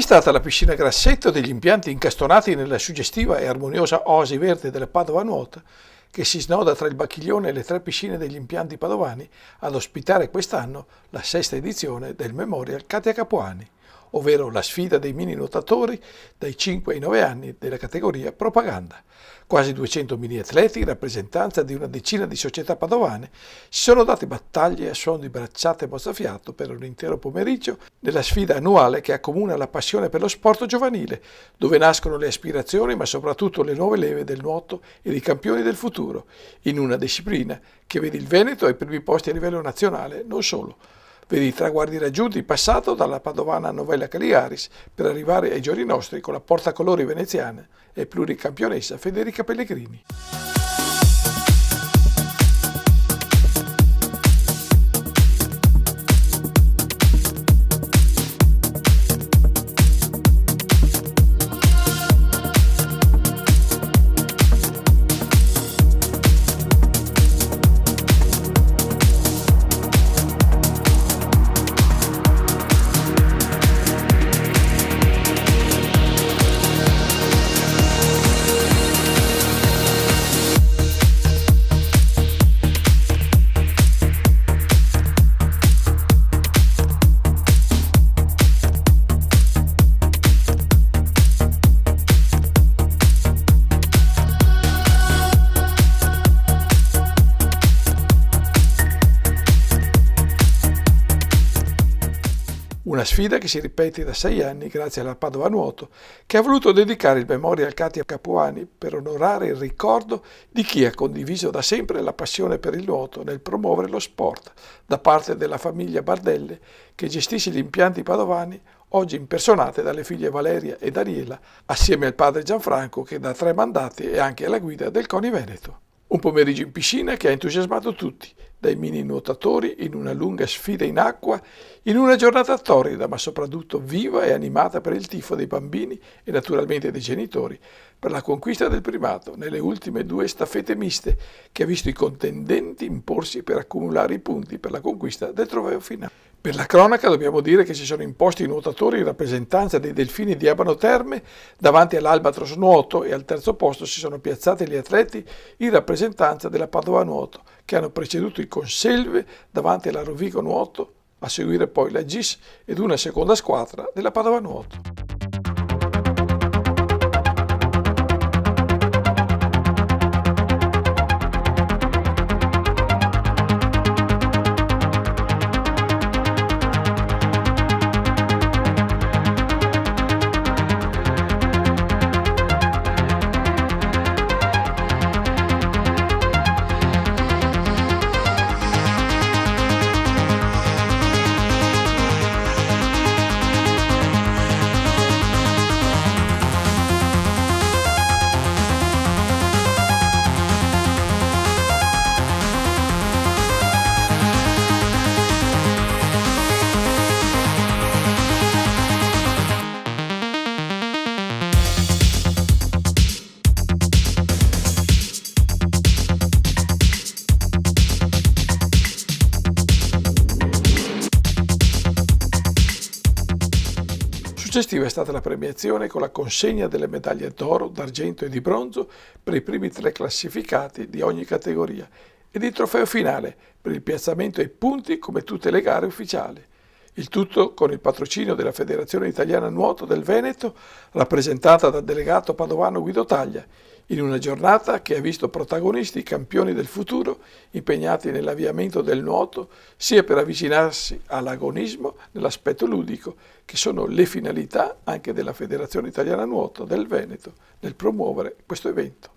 stata la piscina Grassetto degli impianti incastonati nella suggestiva e armoniosa oasi verde della Padova Nuota, che si snoda tra il Bacchiglione e le 3 piscine degli impianti padovani ad ospitare quest'anno la 6ª edizione del Memorial Katia Capuani, ovvero la sfida dei mini nuotatori dai 5 ai 9 anni della categoria propaganda. Quasi 200 mini atleti, in rappresentanza di una decina di società padovane, si sono dati battaglie a suon di bracciate e mozzafiato per un intero pomeriggio nella sfida annuale che accomuna la passione per lo sport giovanile, dove nascono le aspirazioni ma soprattutto le nuove leve del nuoto e dei campioni del futuro, in una disciplina che vede il Veneto ai primi posti a livello nazionale, non solo. Vedi i traguardi raggiunti in passato dalla padovana Novella Caligaris per arrivare ai giorni nostri con la portacolori veneziana e pluricampionessa Federica Pellegrini. Una sfida che si ripete da 6 anni grazie alla Padova Nuoto, che ha voluto dedicare il Memorial Katia Capuani per onorare il ricordo di chi ha condiviso da sempre la passione per il nuoto nel promuovere lo sport, da parte della famiglia Bardelle, che gestisce gli impianti padovani, oggi impersonate dalle figlie Valeria e Daniela, assieme al padre Gianfranco, che da 3 mandati è anche alla guida del CONI Veneto. Un pomeriggio in piscina che ha entusiasmato tutti, dai mini nuotatori in una lunga sfida in acqua, in una giornata torrida ma soprattutto viva e animata per il tifo dei bambini e naturalmente dei genitori, per la conquista del primato nelle ultime 2 staffette miste, che ha visto i contendenti imporsi per accumulare i punti per la conquista del trofeo finale. Per la cronaca dobbiamo dire che si sono imposti i nuotatori in rappresentanza dei Delfini di Abano Terme davanti all'Albatros Nuoto e al terzo posto si sono piazzati gli atleti in rappresentanza della Padova Nuoto, che hanno preceduto i Conselve davanti alla Rovigo Nuoto, a seguire poi la GIS ed una seconda squadra della Padova Nuoto. Suggestiva è stata la premiazione con la consegna delle medaglie d'oro, d'argento e di bronzo per i primi 3 classificati di ogni categoria ed il trofeo finale per il piazzamento ai punti come tutte le gare ufficiali. Il tutto con il patrocinio della Federazione Italiana Nuoto del Veneto, rappresentata dal delegato padovano Guido Taglia, in una giornata che ha visto protagonisti i campioni del futuro impegnati nell'avviamento del nuoto, sia per avvicinarsi all'agonismo nell'aspetto ludico, che sono le finalità anche della Federazione Italiana Nuoto del Veneto nel promuovere questo evento.